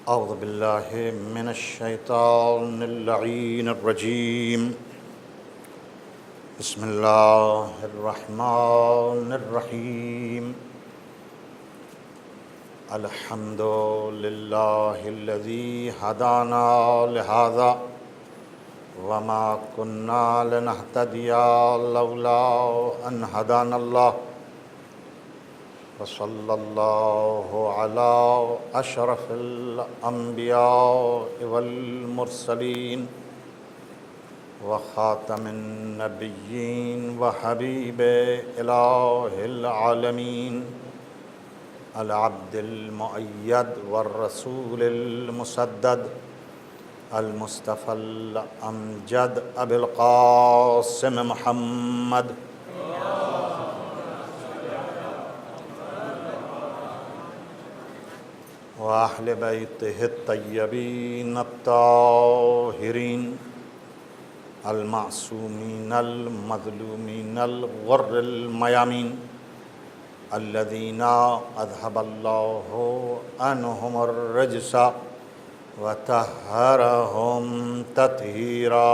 أعوذ بالله من الشيطان اللعين الرجيم بسم الله الرحمن الرحيم الحمد لله الذي هدانا لهذا وما كنا لنهتدي لولا أن هدانا الله وصلى الله على أشرف الأنبياء والمرسلين وخاتم النبيين وحبيب إله العالمين العبد المؤيد والرسول المسدد المصطفى الأمجد أبي القاسم محمد وأهل بيته الطيبين الطاهرين المعصومين المظلومين الغر الميامين الذين أذهب الله عنهم الرجس وطهرهم تطهيرا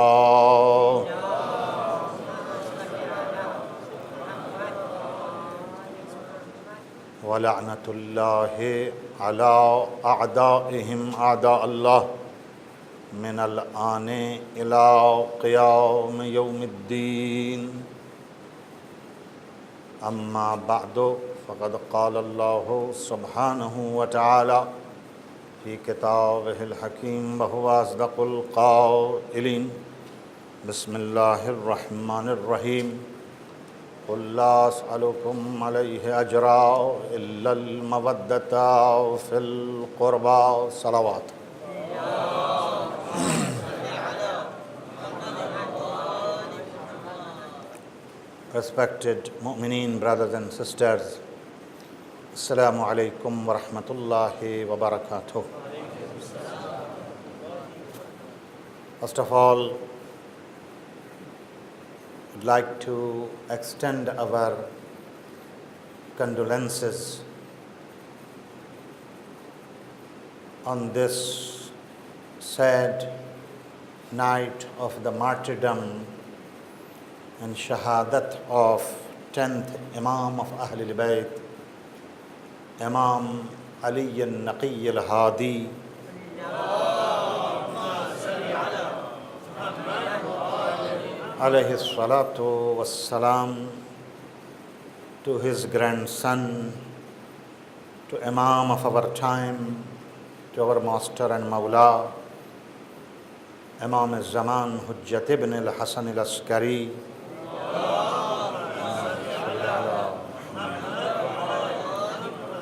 ولعنة الله على أعدائهم أعداء الله من الآن إلى قيام يوم الدين أما بعد فقد قال الله سبحانه وتعالى في كتابه الحكيم وهو أصدق القائلين بسم الله الرحمن الرحيم قل لا أسألكم عليه أجرا إلا المودة في القربى صلوات. Respected mu'mineen, brothers and sisters, Assalamu alaikum wa rahmatullahi wa barakatuh. First of all, I'd like to extend our condolences on this sad night of the martyrdom and Shahadat of 10th Imam of Ahlul Bayt, Imam Ali al-Naqi al-Hadi alayhi salatu wassalam, to his grandson, to Imam of our time, to our master and Mawla, Imam al-Zaman Hujjat ibn al-Hasan al-Askari,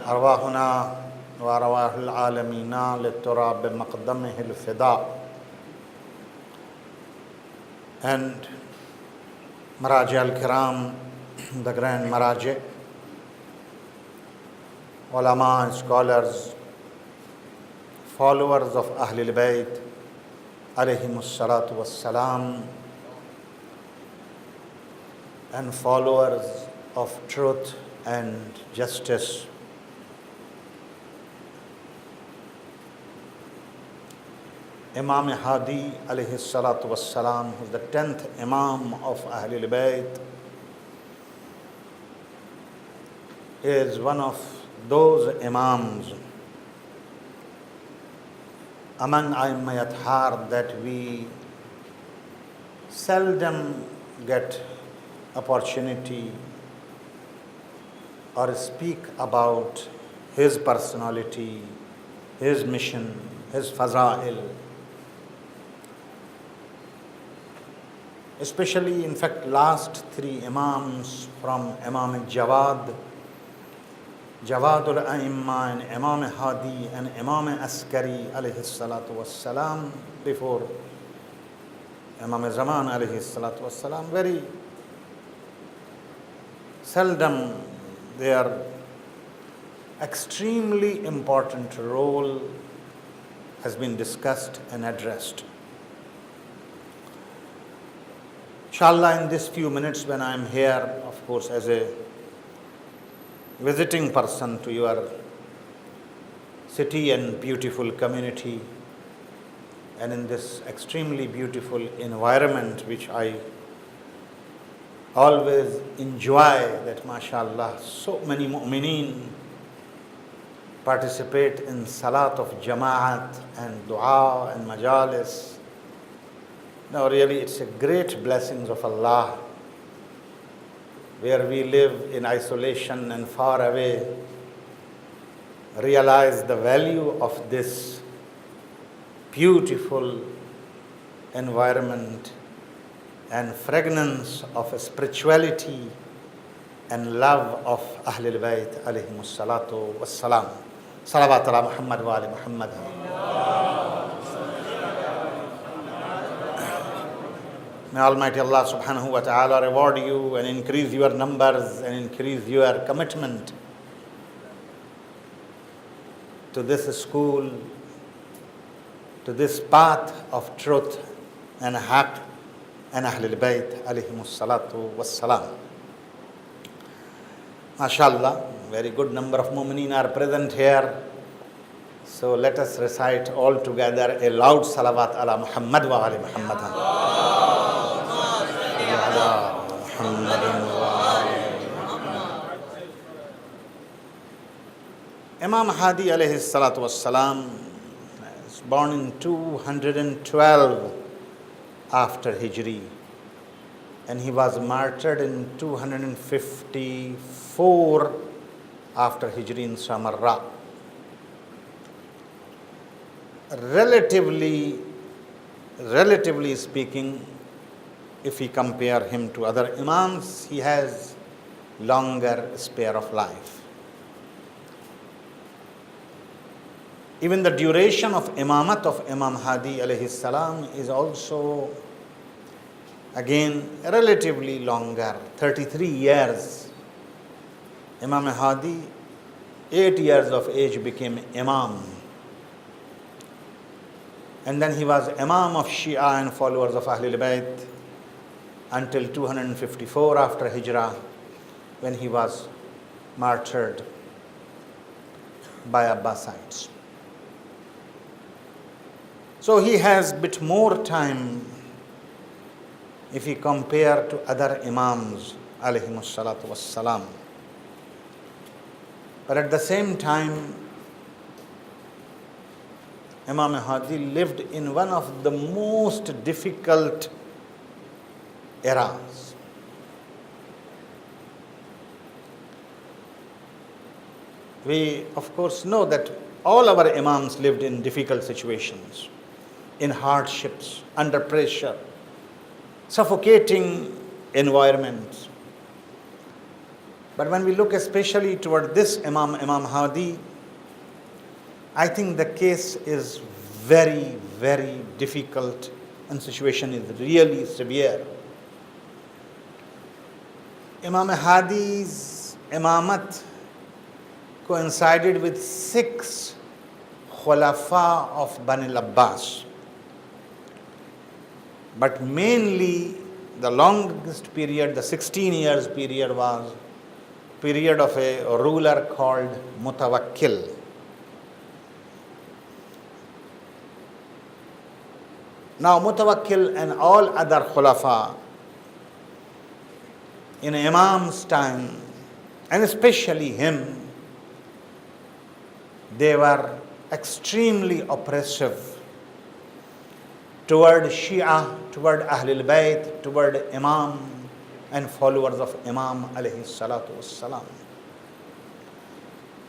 أرواحنا وأرواح العالمين للتراب بمقدمه الفداء. And Maraji al-Kiram, the grand Maraji, ulama, scholars, followers of Ahlul Bayt, alayhimus salatu wassalam, and followers of truth and justice. Imam Hadi alayhi salatu wassalam, who is the 10th Imam of Ahlul Bayt, is one of those Imams among A'immai Athhar that we seldom get opportunity or speak about his personality, his mission, his faza'il. Especially, in fact, last three Imams from Imam Jawad, Jawadul A'imma, and Imam Hadi and Imam Askari alayhi salatu wassalam, before Imam Zaman alayhi salatu wassalam, very seldom their extremely important role has been discussed and addressed. Inshallah, in these few minutes when I am here, of course, as a visiting person to your city and beautiful community, and in this extremely beautiful environment which I always enjoy, that mashallah so many mu'mineen participate in salat of jama'at and dua and majalis. Now really it's a great blessings of Allah, where we live in isolation and far away, realize the value of this beautiful environment and fragrance of spirituality and love of Ahlul Bayt alayhimus salatu wassalam. Salawat ala Muhammad wa ali Muhammad. May Almighty Allah subhanahu wa ta'ala reward you and increase your numbers and increase your commitment to this school, to this path of truth and haqq and Ahlul Bayt alayhimus salatu wassalam. MashaAllah, very good number of mu'mineen are present here. So let us recite all together a loud salawat ala Muhammad wa ali Muhammad. Imam Hadi alayhi salatu wassalam was born in 212 after Hijri, and he was martyred in 254 after Hijri in Samarra. Relatively speaking, if we compare him to other Imams, he has longer spare of life. Even the duration of Imamat of Imam Hadi alayhi salam is also again relatively longer, 33 years. Imam Hadi, 8 years of age, became Imam. And then he was Imam of Shia and followers of Ahlul Bayt until 254 after Hijrah, when he was martyred by Abbasides. So he has a bit more time if we compare to other Imams alayhimus salatu wassalam. But at the same time, Imam Hadi lived in one of the most difficult eras. We of course know that all our Imams lived in difficult situations, in hardships, under pressure, suffocating environments. But when we look especially toward this Imam Hadi, I think the case is very, very difficult and situation is really severe. Imam Hadi's Imamat coincided with 6 Khulafa of Bani al-Abbas. But mainly the longest period, the 16 years period, was period of a ruler called Mutawakkil. Now Mutawakkil and all other Khulafa in Imam's time, and especially him, they were extremely oppressive toward Shia, toward Ahlul Bayt, toward Imam and followers of Imam alayhi salatu wassalam.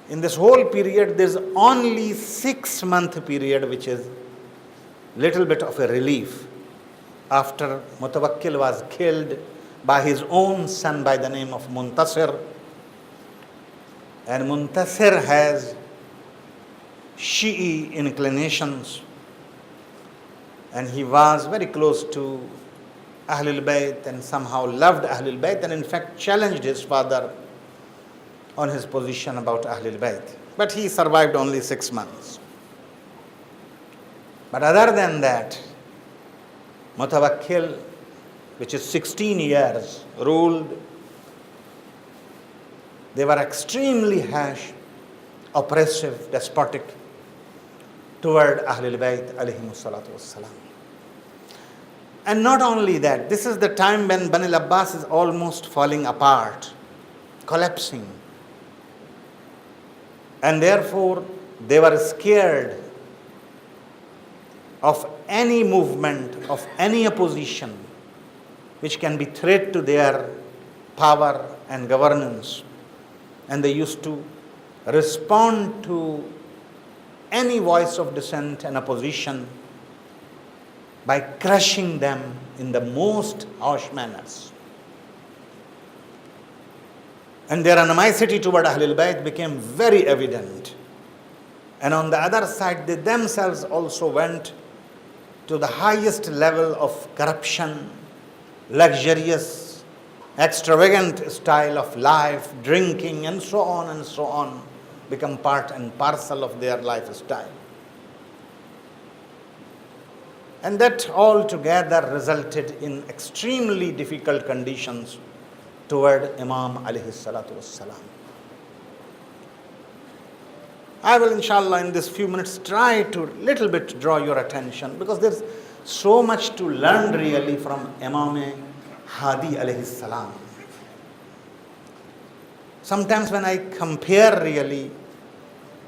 In this whole period, there is only 6-month period which is little bit of a relief. After Mutawakkil was killed by his own son by the name of Muntasir, and Muntasir has Shi'i inclinations, and he was very close to Ahlul Bayt and somehow loved Ahlul Bayt, and in fact challenged his father on his position about Ahlul Bayt. But he survived only 6 months. But other than that, Mutawakkil, which is 16 years, ruled. They were extremely harsh, oppressive, despotic. toward Ahlul Bayt alayhimus salatu wassalam. And not only that, this is the time when Bani al-Abbas is almost falling apart, collapsing. And therefore, they were scared of any movement, of any opposition which can be threat to their power and governance. And they used to respond to any voice of dissent and opposition by crushing them in the most harsh manners. And their animosity toward Ahlul Bayt became very evident. And on the other side, they themselves also went to the highest level of corruption, luxurious, extravagant style of life, drinking, and so on, become part and parcel of their lifestyle. And that all together resulted in extremely difficult conditions toward Imam alayhi salatu wassalam. I will inshallah in this few minutes try to little bit draw your attention, because there's so much to learn really from Imam Hadi alayhi salam. Sometimes when I compare really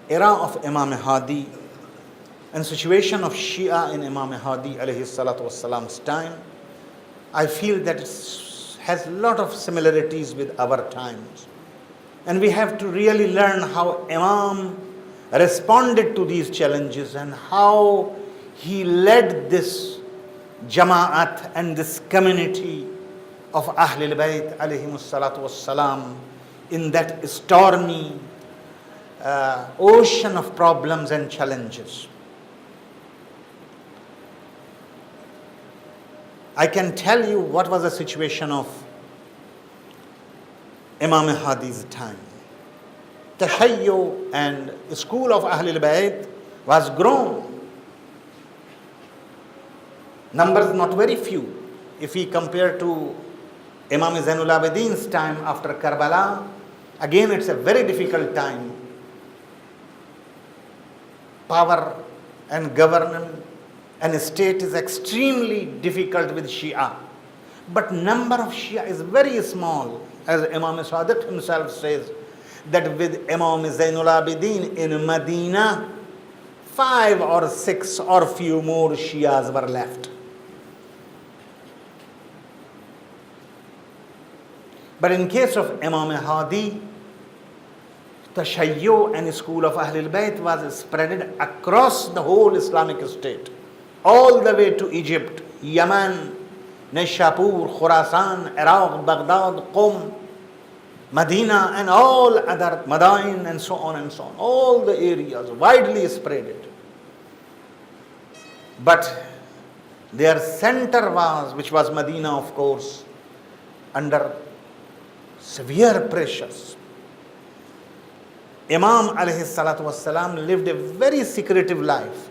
era of Imam Hadi and situation of Shia in Imam Hadi alayhi salatu wassalam's time, I feel that it has a lot of similarities with our times. And we have to really learn how Imam responded to these challenges and how he led this jama'at and this community of Ahlul Bayt alayhimus salatu wassalam in that stormy ocean of problems and challenges. I can tell you what was the situation of Imam Hadi's time. Tashayyu and school of Ahlul Bayt was grown. Numbers not very few. If we compare to Imam Zainul Abidin's time after Karbala, again it's a very difficult time. Power and government and state is extremely difficult with Shia. But number of Shia is very small. As Imam Shahadat himself says, that with Imam Zainul Abidin in Medina, 5 or 6 or few more Shias were left. But in case of Imam Hadi, Tashayyu and school of Ahlul Bayt was spread across the whole Islamic state, all the way to Egypt, Yemen, Nishapur, Khurasan, Iraq, Baghdad, Qom, Medina, and all other Madain, and so on, all the areas widely spread. But their center was, which was Medina, of course, under severe pressures. Imam alayhi salatu wassalam lived a very secretive life.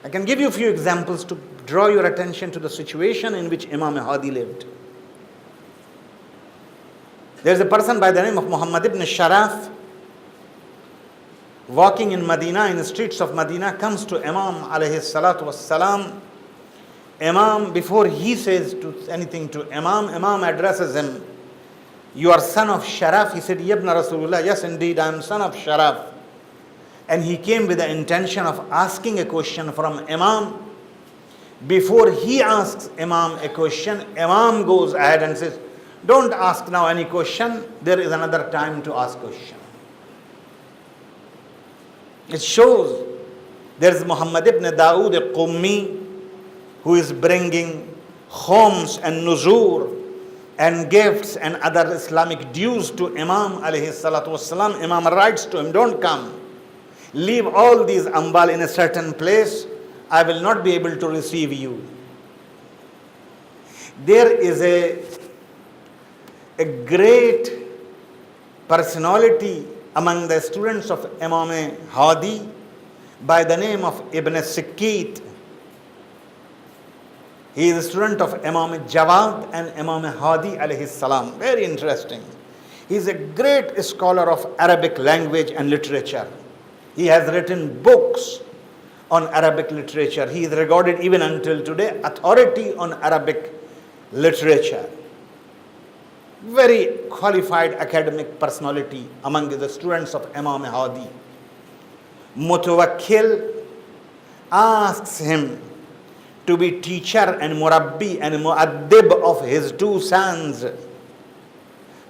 I can give you a few examples to draw your attention to the situation in which Imam Hadi lived. There is a person by the name of Muhammad ibn Sharaf, walking in Medina, in the streets of Medina, comes to Imam alayhi salatu wassalam. Imam, before he says anything to Imam, Imam addresses him, "You are son of Sharaf." He said, "Yabna Rasulullah," "Yes, indeed, I am son of Sharaf." And he came with the intention of asking a question from Imam. Before he asks Imam a question, Imam goes ahead and says, "Don't ask now any question, there is another time to ask question." It shows there is Muhammad ibn Dawood al-Qummi, who is bringing khums and nuzur and gifts and other Islamic dues to Imam alayhi salatu wasalam. Imam writes to him, "Don't come. Leave all these ambal in a certain place. I will not be able to receive you." There is a great personality among the students of Imam Hadi by the name of Ibn Sikit. He is a student of Imam Jawad and Imam Hadi alayhi salam. Very interesting. He is a great scholar of Arabic language and literature. He has written books on Arabic literature. He is regarded even until today authority on Arabic literature. Very qualified academic personality among the students of Imam Hadi. Mutawakkil asks him to be teacher and murabbi and muaddib of his two sons.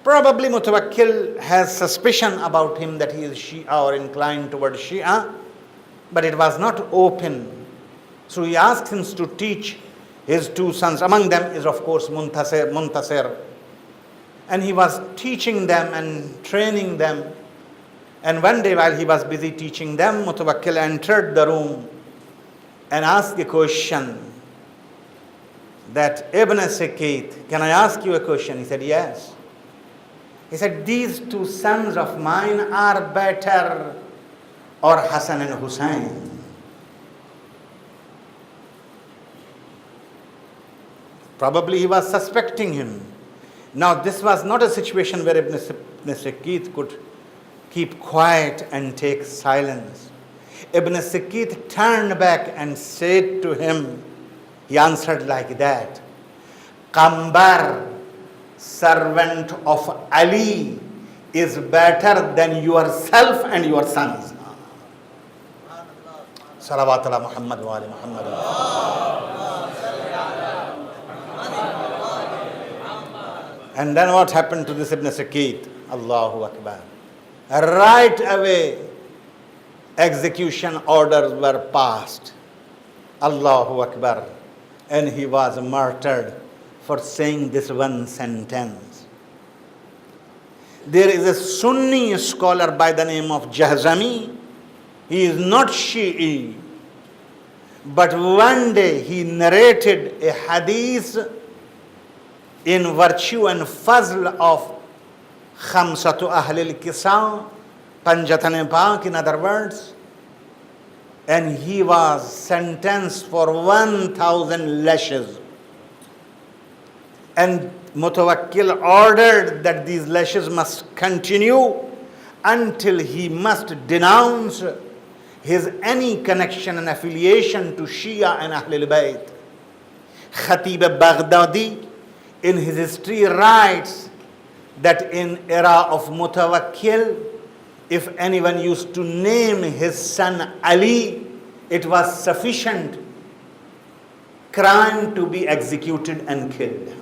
Probably Mutawakkil has suspicion about him that he is Shia or inclined towards Shia, but it was not open. So he asked him to teach his two sons. Among them is, of course, Muntasir. And he was teaching them and training them. And one day while he was busy teaching them, Mutawakkil entered the room and asked the question that, Ibn Sayyid, can I ask you a question? He said, yes. He said, these two sons of mine are better or Hassan and Hussein? Probably he was suspecting him. Now this was not a situation where Ibn Sayyid could keep quiet and take silence. Ibn Sayyid turned back and said to him, he answered like that, Qambar, servant of Ali, is better than yourself and your sons. Salawat ala Muhammad wa ali Muhammad. And then what happened to this Ibn Sayyid? Allahu Akbar. Right away, execution orders were passed. Allahu Akbar. And he was martyred for saying this one sentence. There is a Sunni scholar by the name of Jahzami. He is not Shi'i. But one day he narrated a hadith in virtue and fazl of Khamsatu Ahlil Kisa, Panjatan Pak, in other words. And he was sentenced for 1,000 lashes. And Mutawakkil ordered that these lashes must continue until he must denounce his any connection and affiliation to Shia and Ahlul Bayt. Khatib Baghdadi in his history writes that in era of Mutawakkil, if anyone used to name his son Ali, it was sufficient crime to be executed and killed.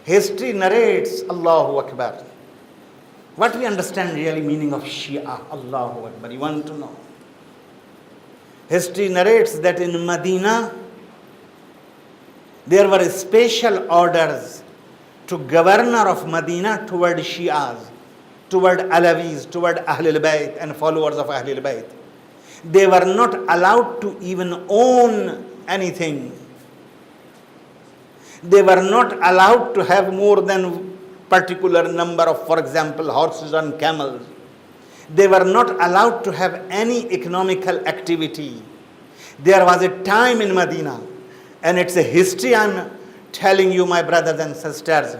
History narrates, Allahu Akbar. What we understand really meaning of Shia, Allahu Akbar, you want to know. History narrates that in Medina, there were special orders to governor of Medina toward Shias, toward Alawis, toward Ahlul Bayt and followers of Ahlul Bayt. They were not allowed to even own anything. They were not allowed to have more than particular number of, for example, horses and camels. They were not allowed to have any economical activity. There was a time in Medina, and it's a history I'm telling you, my brothers and sisters,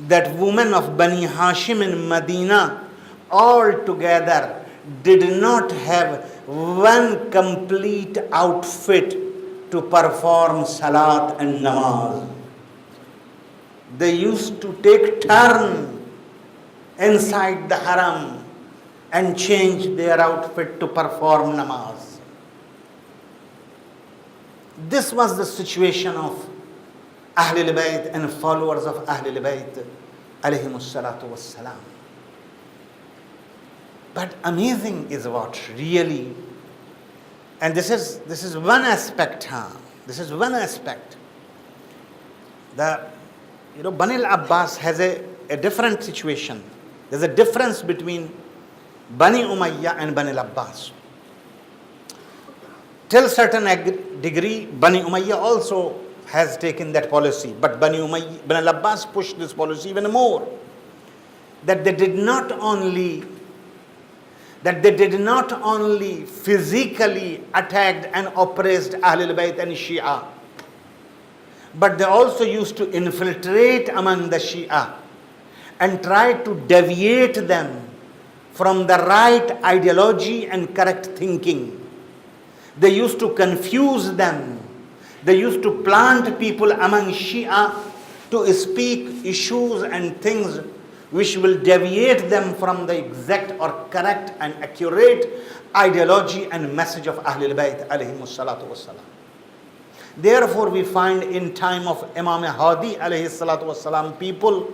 that women of Bani Hashim in Medina all together did not have one complete outfit to perform salat and namaz. They used to take turn inside the haram and change their outfit to perform namaz. This was the situation of Ahlul Bayt and followers of Ahlul Bayt alayhimus salatu wassalam. But amazing is what really, and this is one aspect, This is one aspect. Bani al-Abbas has a different situation. There's a difference between Bani Umayyah and Bani al-Abbas. Till certain degree, Bani Umayyah also has taken that policy, but Bani al-Abbas pushed this policy even more. That they did not only physically attacked and oppressed Ahlul Bayt and Shia, but they also used to infiltrate among the Shia and try to deviate them from the right ideology and correct thinking. They used to confuse them. They used to plant people among Shia to speak issues and things which will deviate them from the exact or correct and accurate ideology and message of Ahlul Bayt alayhimus salatu wassalam. Therefore, we find in time of Imam Hadi alayhi salatu wassalam, people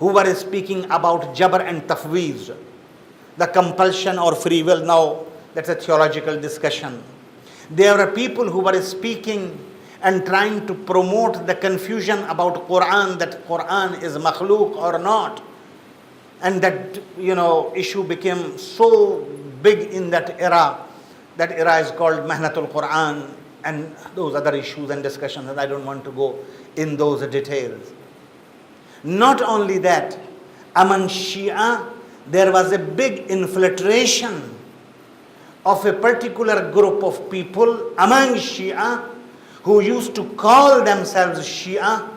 who were speaking about Jabr and Tafweez, the compulsion or free will. Now, that's a theological discussion. There were people who were speaking and trying to promote the confusion about Quran, that Quran is makhluk or not. And that, issue became so big in that era. That era is called Mahnatul Quran and those other issues and discussions, and I don't want to go in those details. Not only that, among Shia, there was a big infiltration of a particular group of people among Shia who used to call themselves Shia,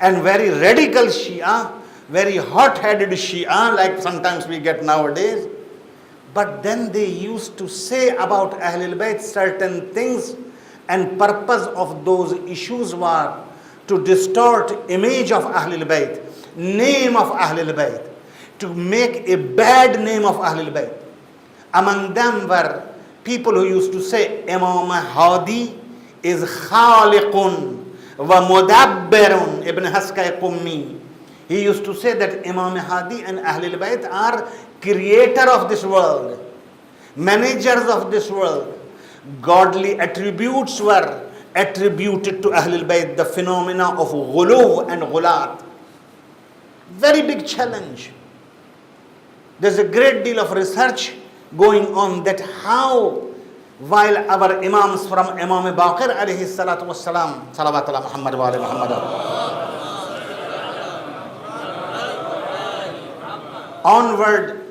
and very radical Shia, very hot-headed Shia, like sometimes we get nowadays. But then they used to say about Ahlul Bayt certain things, and purpose of those issues were to distort image of Ahlul Bayt, name of Ahlul Bayt, to make a bad name of Ahlul Bayt. Among them were people who used to say Imam Hadi is khaliqun wa mudabbirun. Ibn Haskay Qummi, he used to say that Imam Hadi and Ahlul Bayt are creator of this world, managers of this world. Godly attributes were attributed to Ahlul Bayt, the phenomena of ghuluw and ghulat. Very big challenge. There's a great deal of research going on that how, while our Imams from Imam Baqir alayhi salatu wassalam, salawat ala Muhammad wa ala Muhammad, onward,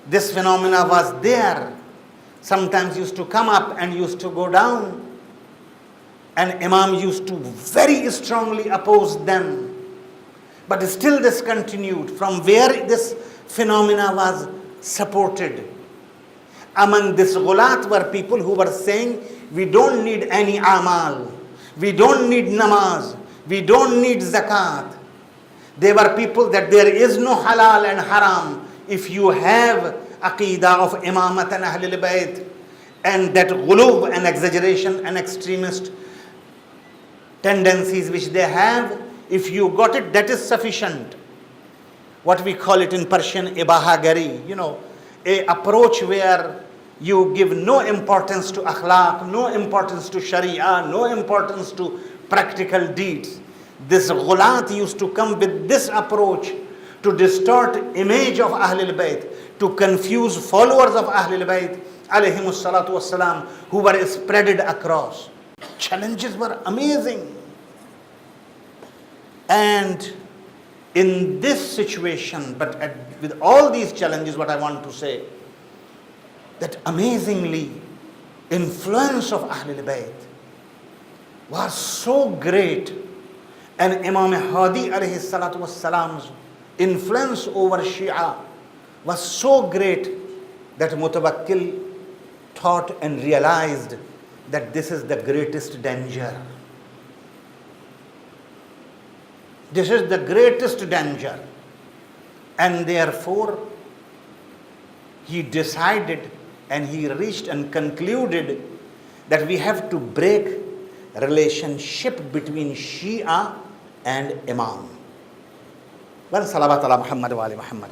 this phenomena was there. Sometimes used to come up and used to go down. And Imam used to very strongly oppose them. But still this continued. From where this phenomena was supported? Among this ghulat were people who were saying, we don't need any amal, we don't need namaz, we don't need zakat. They were people that there is no halal and haram if you have aqidah of imamat and Ahlul Bayt, and that ghulub and exaggeration and extremist tendencies which they have, if you got it, that is sufficient. What we call it in Persian, ibahagari, a approach where you give no importance to akhlaq, no importance to sharia, no importance to practical deeds. This ghulat used to come with this approach to distort image of Ahlul Bayt, to confuse followers of Ahlul Bayt alayhimus salatu wassalam, who were spreaded across. Challenges were amazing. And in this situation, but with all these challenges, what I want to say, that amazingly, influence of Ahlul Bayt was so great, and Imam Hadi alayhi salatu wassalam's influence over Shia was so great that Mutawakkil thought and realized that this is the greatest danger. This is the greatest danger. And therefore, he decided and he reached and concluded that we have to break relationship between Shia and Imam. Well, salawat ala Muhammad wa ali Muhammad.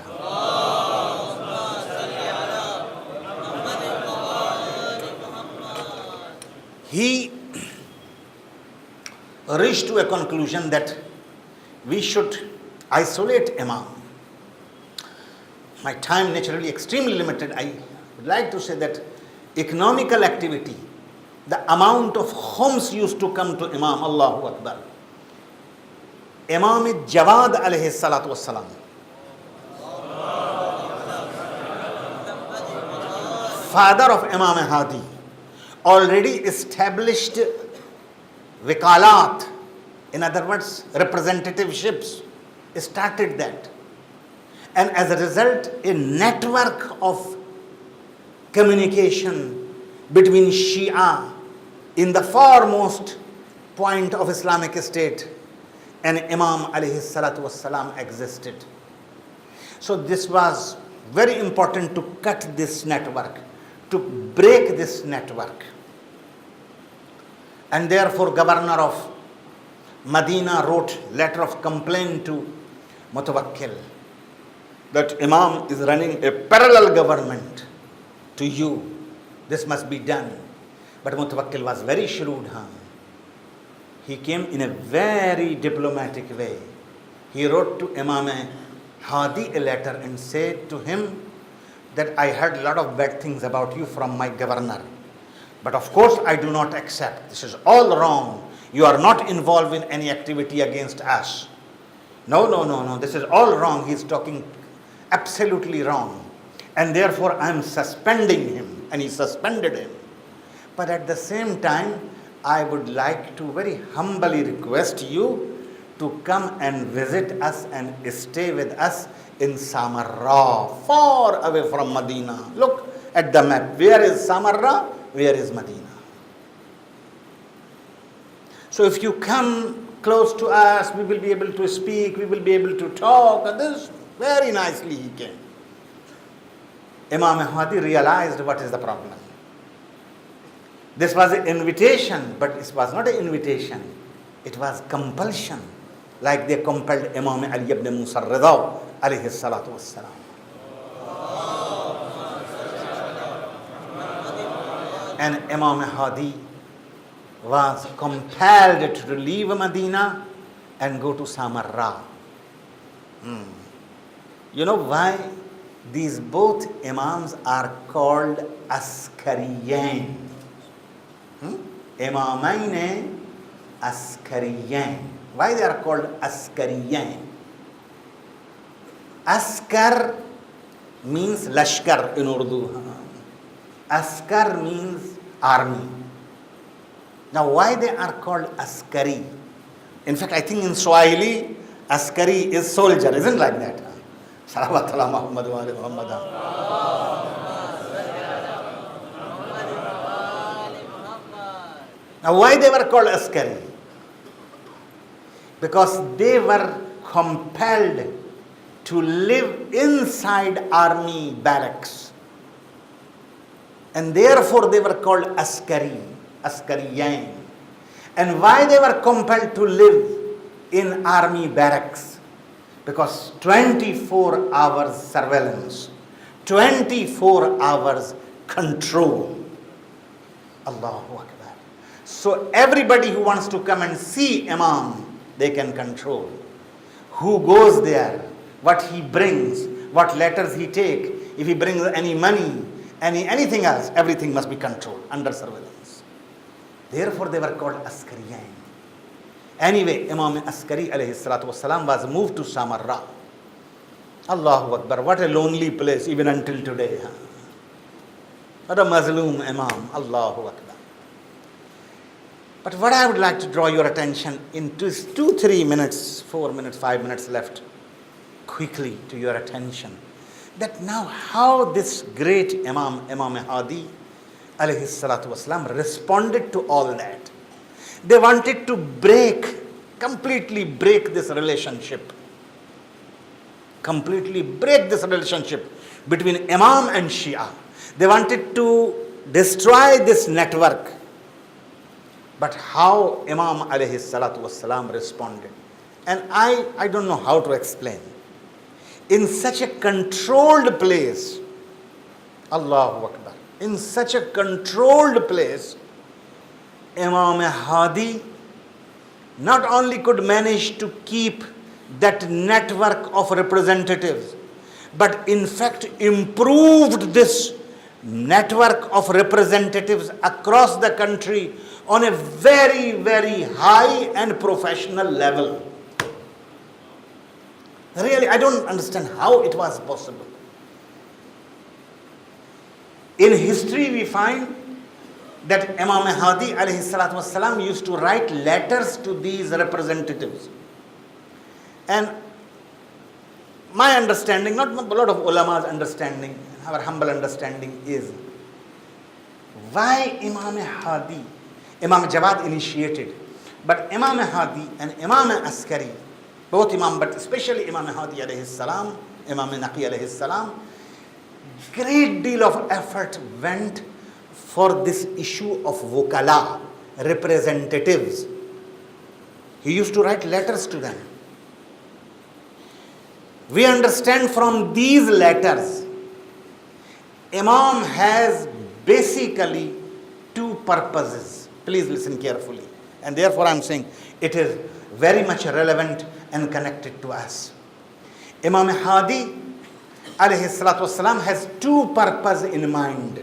He reached to a conclusion that we should isolate Imam. My time naturally extremely limited. I would like to say that economical activity, the amount of khums used to come to Imam, Allahu Akbar. Imam Jawad alayhi salatu wassalam, father of Imam Hadi, already established wikalat, in other words, representatives, started that. And as a result, a network of communication between Shia in the foremost point of Islamic State and Imam alayhi salatu wassalam existed. So this was very important to cut this network, to break this network. And therefore Governor of Medina wrote letter of complaint to Mutawakkil that Imam is running a parallel government to you. This must be done. But Mutawakkil was very shrewd. He came in a very diplomatic way. He wrote to Imam Hadi a letter and said to him that I heard a lot of bad things about you from my governor. But of course I do not accept. This is all wrong. You are not involved in any activity against us. No. This is all wrong. He is talking absolutely wrong. And therefore I am suspending him. And he suspended him. But at the same time, I would like to very humbly request you to come and visit us and stay with us in Samarra, far away from Medina. Look at the map. Where is Samarra? Where is Medina? So if you come close to us, we will be able to speak, we will be able to talk. And this very nicely he came. Imam Hadi realized what is the problem. This was an invitation, but it was not an invitation. It was compulsion. Like they compelled Imam Ali ibn Musa Rida alayhi salatu wassalam. And Imam Hadi was compelled to leave Medina and go to Samarra. You know why these both Imams are called Askariyain? Imamain Askariyain. Why they are called Askariyain? Askar means Lashkar in Urdu. Askar means army. Now why they are called Askari? In fact, I think in Swahili, Askari is soldier, isn't like that? Salawat ala Muhammad wa ali Muhammad. Now why they were called Askari? Because they were compelled to live inside army barracks. And therefore they were called Askari, Askariyain. And why they were compelled to live in army barracks? Because 24 hours surveillance, 24 hours control. Allahu Akbar. So everybody who wants to come and see Imam, they can control. Who goes there, what he brings, what letters he takes, if he brings any money, anything else, everything must be controlled, under surveillance. Therefore they were called Askariyain. Anyway, Imam Askari alayhi salatu wasalam was moved to Samarra. Allahu Akbar, what a lonely place even until today. What a Mazloom Imam, Allahu Akbar. But what I would like to draw your attention in 2-3 minutes, 4 minutes, 5 minutes left, quickly to your attention, that now how this great Imam Hadi alayhi salatu wasalam responded to all that. They wanted to completely break this relationship. Completely break this relationship between Imam and Shia. They wanted to destroy this network. But how Imam alayhi salatu wasalam responded? And I don't know how to explain. In such a controlled place, Allahu Akbar, in such a controlled place, Imam Hadi not only could manage to keep that network of representatives, but in fact improved this network of representatives across the country on a very, very high and professional level. Really, I don't understand how it was possible. In history, we find that Imam Hadi alayhi salatu wasalam used to write letters to these representatives. And my understanding, not a lot of ulama's understanding, our humble understanding is, why Imam Hadi, Imam Jawad initiated, but Imam Hadi and Imam Askari, both Imam, but especially Imam Hadi alayhi salam, Imam Naqi alayhi salam, great deal of effort went for this issue of wukala, representatives. He used to write letters to them. We understand from these letters, Imam has basically two purposes. Please listen carefully. And therefore I am saying it is very much relevant and connected to us. Imam Hadi alayhi salatu wasalam has two purposes in mind.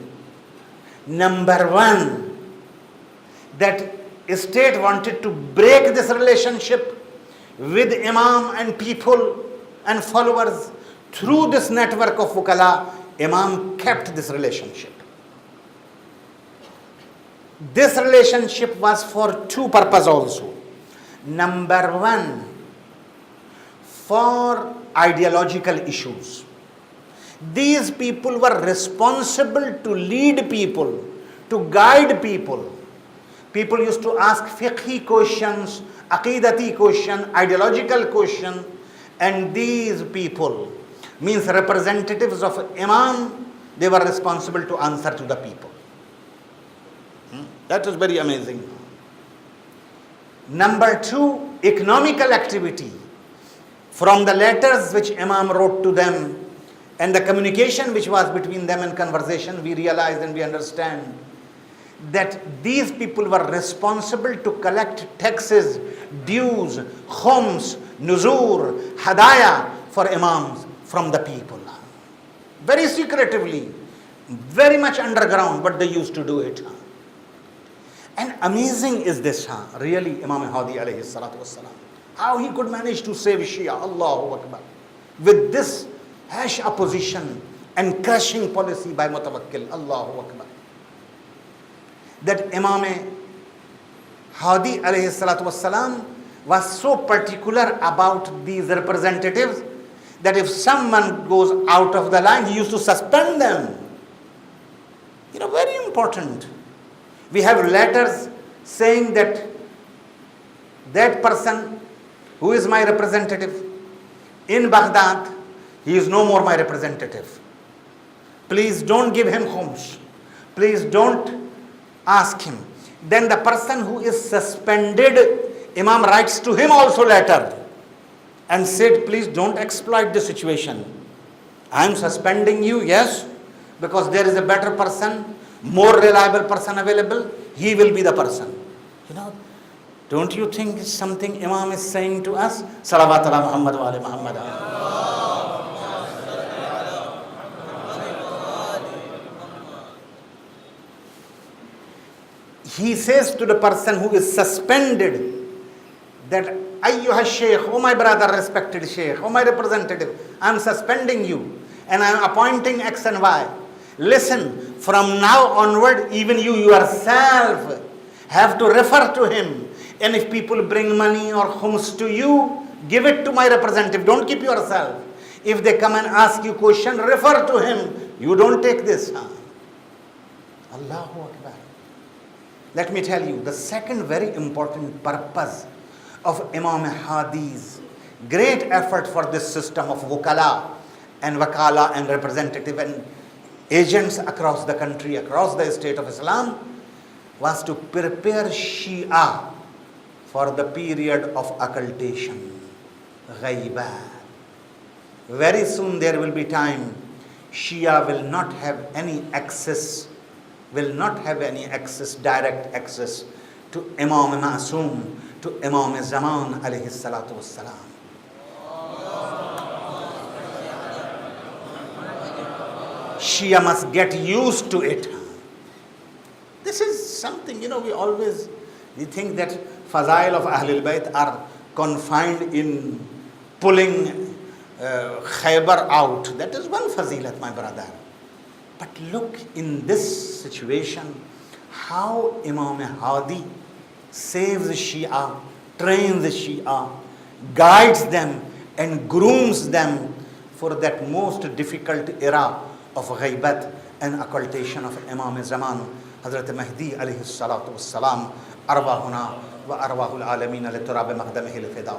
Number one, that state wanted to break this relationship with Imam and people and followers. Through this network of wukala, Imam kept this relationship. This relationship was for two purposes also. Number one, for ideological issues. These people were responsible to lead people, to guide people. People used to ask fiqhi questions, aqidati question, ideological question, and these people, means representatives of Imam, they were responsible to answer to the people. That was very amazing. Number two, economical activity. From the letters which Imam wrote to them and the communication which was between them and conversation, we realized and we understand that these people were responsible to collect taxes, dues, khums, nuzur, hadaya for imams from the people. Very secretively, very much underground, but they used to do it. And amazing is this, really, Imam Hadi alayhi salatu wassalam, how he could manage to save Shia, Allahu Akbar, with this harsh opposition and crushing policy by Mutawakkil, Allahu Akbar. That Imam Hadi alayhi salatu wassalam was so particular about these representatives that if someone goes out of the line, he used to suspend them. Very important. We have letters saying that that person who is my representative in Baghdad, he is no more my representative. Please don't give him khums. Please don't ask him. Then the person who is suspended, Imam writes to him also letter and said, please don't exploit the situation. I am suspending you, yes, because there is a better person, more reliable person available. He will be the person. Don't you think it's something Imam is saying to us? Salawat ala Muhammad wa ali Muhammad. He says to the person who is suspended that, Ayyuha Shaykh, oh my brother, respected Shaykh, oh my representative, I am suspending you and I am appointing X and Y. Listen, from now onward, even you yourself have to refer to him. And if people bring money or khums to you, give it to my representative. Don't keep yourself. If they come and ask you question, refer to him. You don't take this. Allahu Akbar. Let me tell you, the second very important purpose of Imam Hadi's great effort for this system of wakala and representative and agents across the country, across the state of Islam, was to prepare Shia for the period of occultation, ghaibah. Very soon there will be time Shia will not have any access, direct access to Imam Ma'soom, to Imam Zaman alayhi salatu wassalam. Shia must get used to it. This is something, we think that Fazail of Ahlul Bayt are confined in pulling Khaybar out. That is one fazilat, my brother. But look in this situation, how Imam Hadi saves Shia, trains Shia, guides them and grooms them for that most difficult era of ghaibat and occultation of Imam Zaman, Hazrat Mahdi alayhi salatu wassalam, arwahuna wa arwahul alameen li turab maqdamihi al-fida.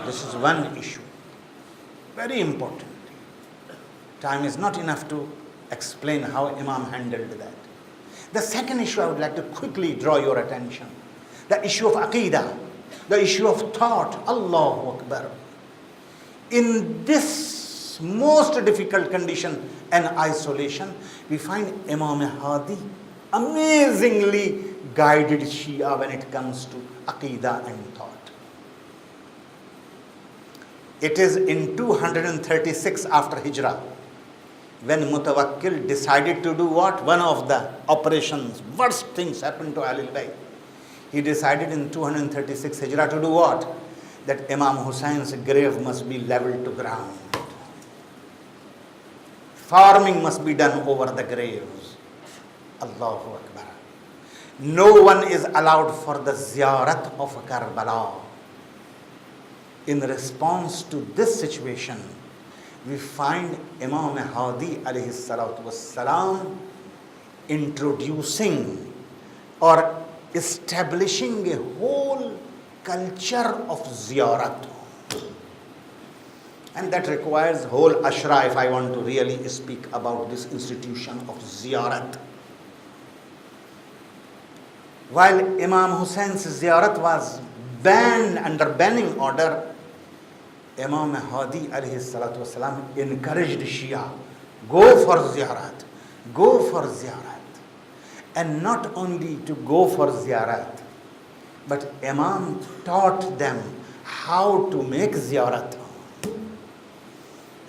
This is one issue, very important. Time is not enough to explain how Imam handled that. The second issue I would like to quickly draw your attention, the issue of Aqidah, the issue of thought. Allahu Akbar. In this most difficult condition and isolation, we find Imam Hadi amazingly guided Shia when it comes to Aqidah and thought. It is in 236 after Hijrah when Mutawakkil decided to do what? One of the operations, worst things happened to Ahlul Bayt. He decided in 236 Hijrah to do what? That Imam Hussein's grave must be leveled to ground. Farming must be done over the graves. Allahu Akbar. No one is allowed for the ziyarat of Karbala. In response to this situation, we find Imam Hadi alayhi salatu wassalam introducing or establishing a whole culture of ziyarat. And that requires whole ashra if I want to really speak about this institution of ziyarat. While Imam Hussein's ziyarat was banned under banning order, Imam Hadi alayhi salatu wasalam encouraged Shia, go for ziyarat, go for ziyarat. And not only to go for ziyarat, but Imam taught them how to make ziyarat.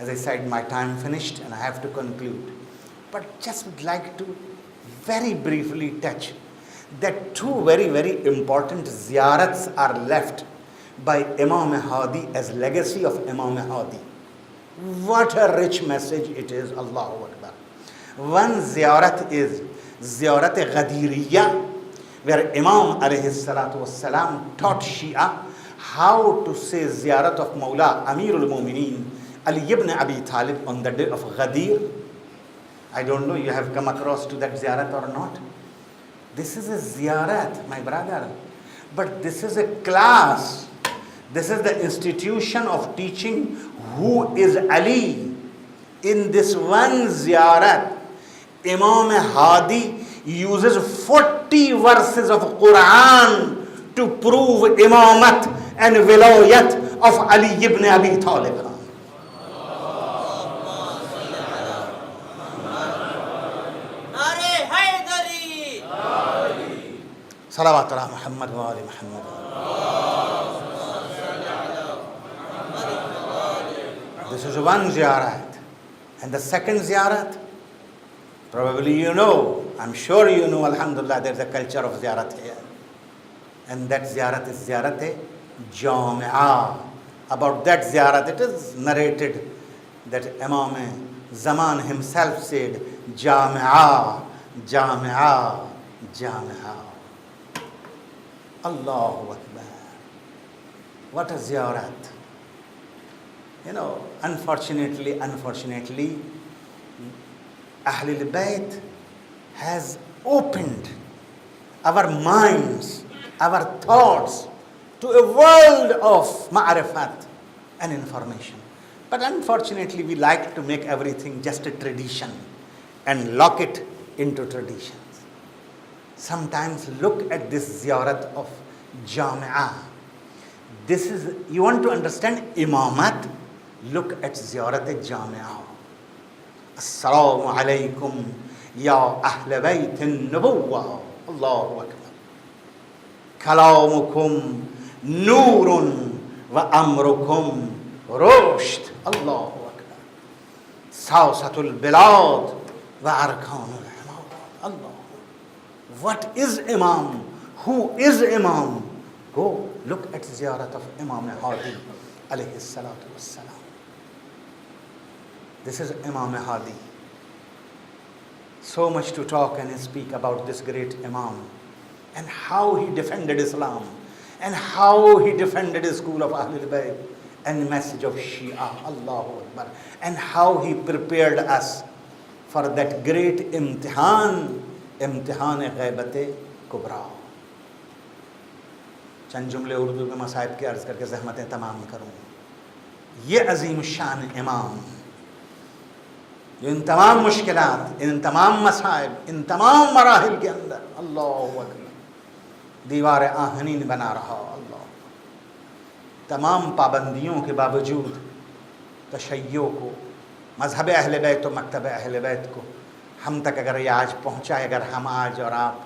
As I said, my time finished and I have to conclude. But just would like to very briefly touch that two very, very important ziyarats are left by Imam Hadi as legacy of Imam Hadi. What a rich message it is, Allahu Akbar. One ziyarat is Ziyarat Ghadiriyya, where Imam alayhi salatu wassalam taught Shia how to say ziyarat of Mawla Amirul Mu'mineen Ali ibn Abi Talib on the day of Ghadir. I don't know you have come across to that ziyarat or not. This is a ziyarat, my brother. But this is a class. This is the institution of teaching who is Ali. In this one ziyarat, Imam Hadi uses 40 verses of Quran to prove imamat and wilayat of Ali ibn Abi Talib. Salawat ala Muhammad wa ali Muhammad. This is one ziyarat. And the second ziyarat, probably you know, I'm sure you know, alhamdulillah, there's a culture of ziyarat here. And that ziyarat is ziyarat Jami'ah. About that ziyarat, it is narrated that Imam Zaman himself said, Jami'ah, Jami'ah, Jami'ah. Allahu Akbar. What a ziyarat. You know, unfortunately, Ahlul Bayt has opened our minds, our thoughts to a world of ma'rifat and information. But unfortunately, we like to make everything just a tradition and lock it into traditions. Sometimes look at this ziyarat of Jami'ah. This is, you want to understand imamat, look at ziyarat Jami'ah. Assalamu alaikum ya ahl bayt an-nubuwwah. Allahu Akbar. Kalamukum nurun wa amrukum rushd. Allahu Akbar. Sawsatul bilad wa arkanul imam. Allah. What is Imam? Who is Imam? Go look at ziyarat of Imam Hadi alayhi salatu wassalam. This is Imam Hadi. So much to talk and speak about this great Imam and how he defended Islam and how he defended the school of Ahlul Bayt and message of Shia. Allahu Akbar. And how he prepared us for that great imtihan ghaibat kubra. چند جملے اردو میں مصائب کے عرض کر کے زحمتیں تمام کروں. یہ عظیم شان امام جو ان تمام مشکلات، ان تمام مصائب، ان تمام مراحل کے اندر اللہ اکبر دیوار آہنین بنا رہا. اللہ تمام پابندیوں کے باوجود تشیع کو، مذہب اہل بیت و مکتب اہل بیت کو ہم تک اگر یہ آج پہنچا ہے، اگر ہم آج اور آپ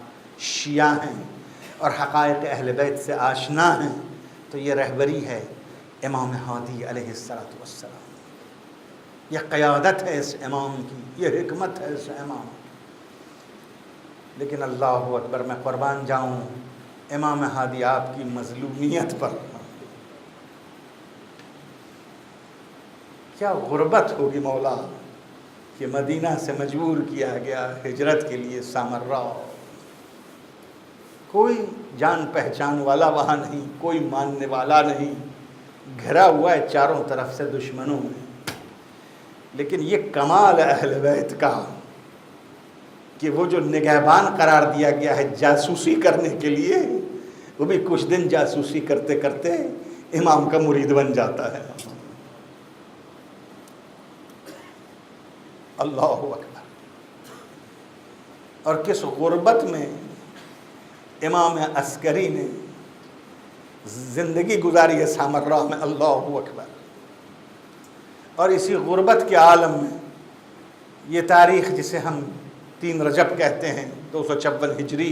شیعہ ہیں اور حقائق اہل بیت سے آشنا ہیں، تو یہ رہبری ہے امام ہادی علیہ السلام. یہ قیادت ہے اس امام کی، یہ حکمت ہے اس امام کی. لیکن اللہ اکبر، میں قربان جاؤں امام ہادی آپ کی مظلومیت پر. کیا غربت ہوگی مولا کہ مدینہ سے مجبور کیا گیا ہجرت کے لیے سامرا. کوئی جان پہچان والا وہاں نہیں، کوئی ماننے والا نہیں، گھرا ہوا ہے چاروں طرف سے دشمنوں میں. لیکن یہ کمال اہل بیت کا کہ وہ جو نگہبان قرار دیا گیا ہے جاسوسی کرنے کے لیے، وہ بھی کچھ دن جاسوسی کرتے کرتے امام کا مرید بن جاتا ہے. اللہ اکبر. اور کس غربت میں امام عسکری نے زندگی گزاری ہے سامرا میں. اللہ اکبر. اور اسی غربت کے عالم میں یہ تاریخ جسے ہم 3 رجب کہتے ہیں 256 ہجری،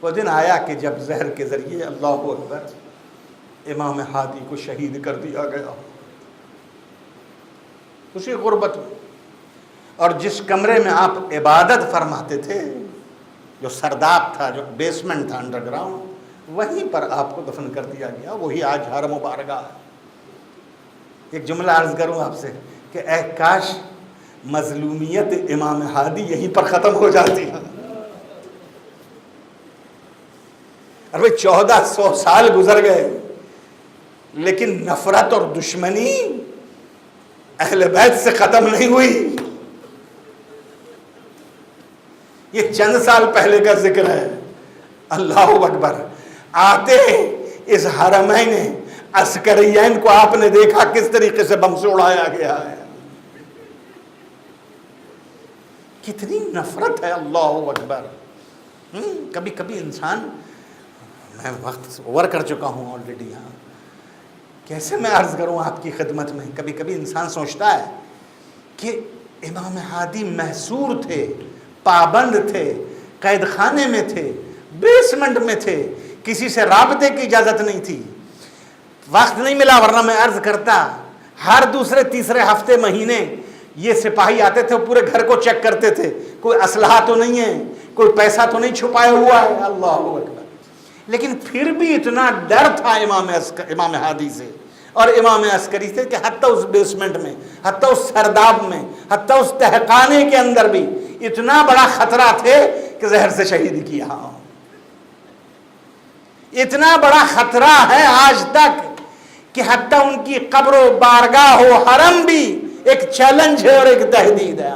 وہ دن آیا کہ جب زہر کے ذریعے اللہ اکبر امام ہادی کو شہید کر دیا گیا. اسی غربت میں، اور جس کمرے میں آپ عبادت فرماتے تھے، جو سرداب تھا، جو بیسمنٹ تھا انڈر گراؤنڈ، وہیں پر آپ کو دفن کر دیا گیا. وہی آج حرم و بارگاہ ہے. ایک جملہ عرض کروں آپ سے کہ اے کاش مظلومیت امام ہادی یہیں پر ختم ہو جاتی ہے. اور بھئی 1400 سال گزر گئے، لیکن نفرت اور دشمنی اہل بیت سے ختم نہیں ہوئی. یہ چند سال پہلے کا ذکر ہے. اللہ اکبر. آتے اس حرمین عسکرین کو آپ نے دیکھا کس طریقے سے بم سے اڑایا گیا ہے. کتنی نفرت ہے. اللہ اکبر. کبھی کبھی انسان، میں وقت اوور کر چکا ہوں آلریڈی، ہاں کیسے میں عرض کروں آپ کی خدمت میں، کبھی کبھی انسان سوچتا ہے کہ امام ہادی محصور تھے، پابند تھے، قید خانے میں تھے، بیسمنٹ میں تھے، کسی سے رابطے کی اجازت نہیں تھی. وقت نہیں ملا، ورنہ میں عرض کرتا ہر دوسرے تیسرے ہفتے مہینے یہ سپاہی آتے تھے، پورے گھر کو چیک کرتے تھے کوئی اسلحہ تو نہیں ہے، کوئی پیسہ تو نہیں چھپایا ہوا ہے. اللہ اکبر. لیکن پھر بھی اتنا ڈر تھا امام ہادی سے اور امام عسکری سے کہ حتیٰ اس بیسمنٹ میں، حتیٰ اس سرداب میں، حتیٰ اس تہخانے کے اندر بھی اتنا بڑا خطرہ تھے کہ زہر سے شہید کیا. اتنا بڑا خطرہ ہے آج تک کہ حتیٰ ان کی قبر و بارگاہ و حرم بھی ایک چیلنج ہے اور ایک تہدید ہے.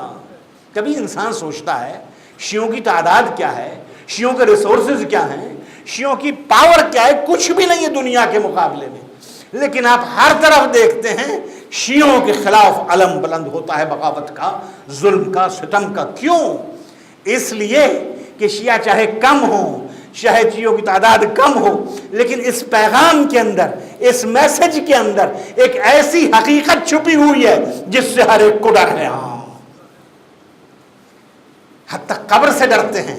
کبھی انسان سوچتا ہے شیعوں کی تعداد کیا ہے، شیعوں کے ریسورسز کیا ہیں، شیعوں کی پاور کیا ہے. کچھ بھی نہیں ہے دنیا کے مقابلے میں، لیکن آپ ہر طرف دیکھتے ہیں شیعوں کے خلاف علم بلند ہوتا ہے بغاوت کا، ظلم کا، ستم کا. کیوں؟ اس لیے کہ شیعہ چاہے کم ہوں، چاہے شیعوں کی تعداد کم ہو، لیکن اس پیغام کے اندر، اس میسج کے اندر ایک ایسی حقیقت چھپی ہوئی ہے جس سے ہر ایک کو ڈر ہے. حتیٰ قبر سے ڈرتے ہیں،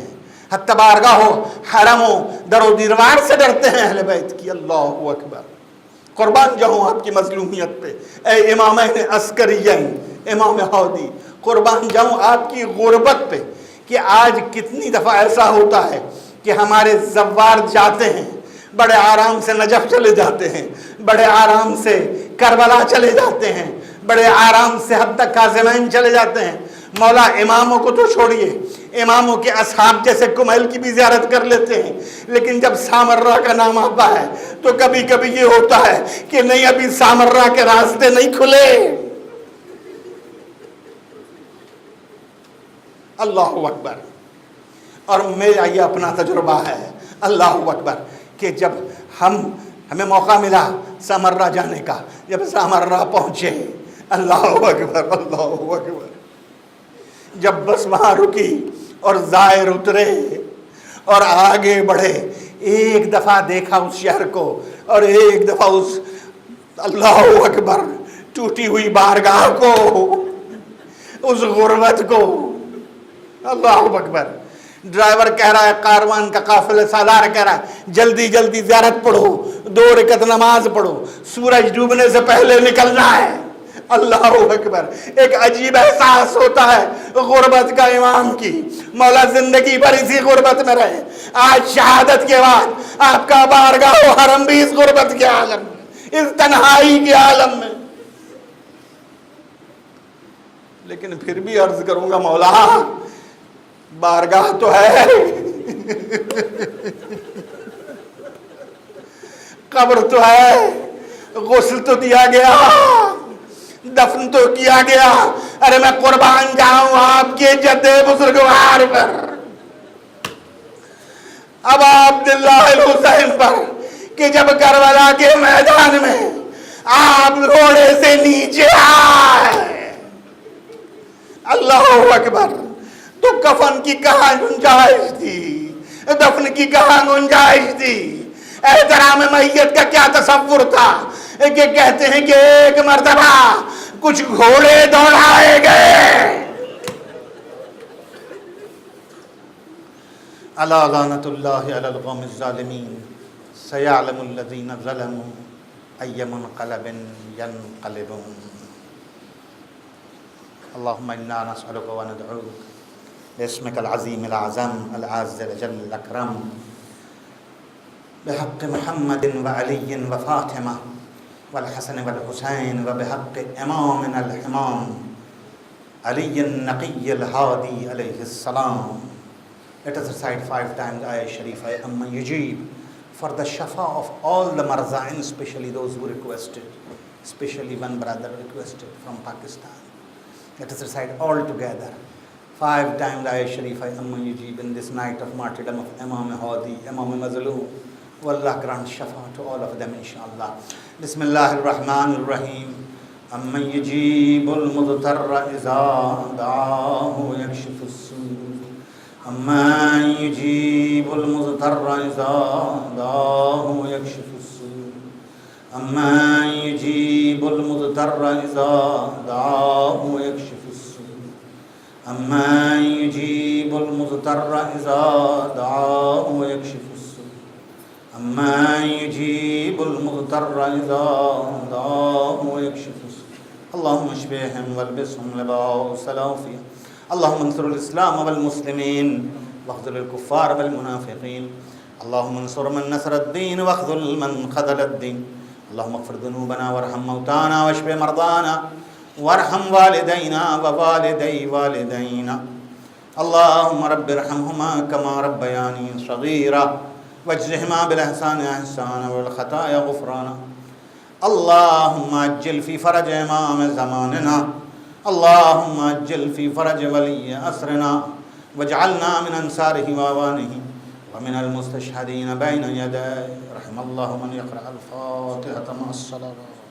حتیٰ بارگاہ ہو، حرم ہو، در و دیوار سے ڈرتے ہیں اہل بیت کی. اللہ اکبر. قربان جاؤں آپ کی مظلومیت پہ اے امامین عسکریین، امام ہادی. قربان جاؤں آپ کی غربت پہ کہ آج کتنی دفعہ ایسا ہوتا ہے کہ ہمارے زوار جاتے ہیں، بڑے آرام سے نجف چلے جاتے ہیں، بڑے آرام سے کربلا چلے جاتے ہیں، بڑے آرام سے حتی کاظمین چلے جاتے ہیں، مولا اماموں کو تو چھوڑیے، اماموں کے اصحاب جیسے کمیل کی بھی زیارت کر لیتے ہیں، لیکن جب سامرہ کا نام آتا ہے تو کبھی کبھی یہ ہوتا ہے کہ نہیں، ابھی سامرہ کے راستے نہیں کھلے۔ اللہ اکبر۔ اور میرا یہ اپنا تجربہ ہے، اللہ اکبر، کہ جب ہمیں موقع ملا سامرہ جانے کا، جب سامرہ پہنچے، اللہ اکبر اللہ اکبر، جب بس وہاں رکی اور زائر اترے اور آگے بڑھے، ایک دفعہ دیکھا اس شہر کو اور ایک دفعہ اس اللہ اکبر ٹوٹی ہوئی بارگاہ کو، اس غربت کو، اللہ اکبر۔ ڈرائیور کہہ رہا ہے، کاروان کا قافلہ سالار کہہ رہا ہے جلدی جلدی زیارت پڑھو، 2 رکعت نماز پڑھو، سورج ڈوبنے سے پہلے نکلنا ہے۔ اللہ اکبر۔ ایک عجیب احساس ہوتا ہے غربت کا امام کی، مولا زندگی بھر اسی غربت میں رہے، آج شہادت کے بعد آپ کا بارگاہ و حرم بھی اس غربت کے عالم میں، اس تنہائی کے عالم میں۔ لیکن پھر بھی عرض کروں گا مولا، بارگاہ تو ہے، قبر تو ہے، غسل تو دیا گیا، دفن تو کیا گیا، ارے میں قربان جاؤں آپ کے جد بزرگوار پر، اب عبداللہ الحسین پر، کہ جب کربلا کے میدان میں آپ گھوڑے سے نیچے آئے، اللہ اکبر، تو کفن کی کہاں گنجائش تھی، دفن کی کہاں گنجائش تھی، احترام میت کا کیا تصور تھا، کہ کہتے ہیں کہ ایک مرتبہ کچھ گھوڑے دوڑائے گئے۔ الا لعنت اللہ علی القوم الظالمین سیعلم الذین ظلموا ای منقلب ینقلبون۔ اللہم انا نسألک وندعوک باسمک العظیم العظم العز الجل الاکرم بحق محمد وعلی وفاطمہ والحسن والحسین وبحق امامنا الامام علی النقی الہادی علیہ السلام۔ Let us recite 5 times Ayah Sharifah, Amma Yujib, for the shafa of all the marza'in, especially those who requested, especially one brother requested from Pakistan. Let us recite all together 5 times Ayah Sharifah, Amma Yujib, in this night of martyrdom of Imam Hadi, Imam Mazloom. Wallah grant shafa to all of them, inshallah. Bismillahir Rahmanir Rahim. Amma yujibul mudtarra iza da'ahu yakshifus su'. أما يجيب المضطر إذا دعاه يكشف السوء. أما يجيب المضطر إذا دعاه يكشف السوء. أما يجيب المضطر إذا دعاه يكشف السوء. أما يجيب المضطر إذا دعاه يكشف السوء. اللهم اشفهم والبسهم لباس العافية. اللهم انصر الاسلام والمسلمين واخذل الكفار والمنافقين. اللهم انصر من نصر الدين واخذل من خذل الدين. اللهم اغفر ذنوبنا وارحم موتانا واشف مرضانا وارحم والدينا ووالدي والدينا. اللهم رب ارحمهما كما ربياني صغيرا واجزهما بالاحسان احسانا والخطايا غفرانا. اللهم اجل في فرج امام زماننا. اللهم اجل في فرج ولي أسرنا واجعلنا من أنصاره وأعوانه ومن المستشهدين بين يديه. رحم الله من يقرأ الفاتحة مع الصلوات.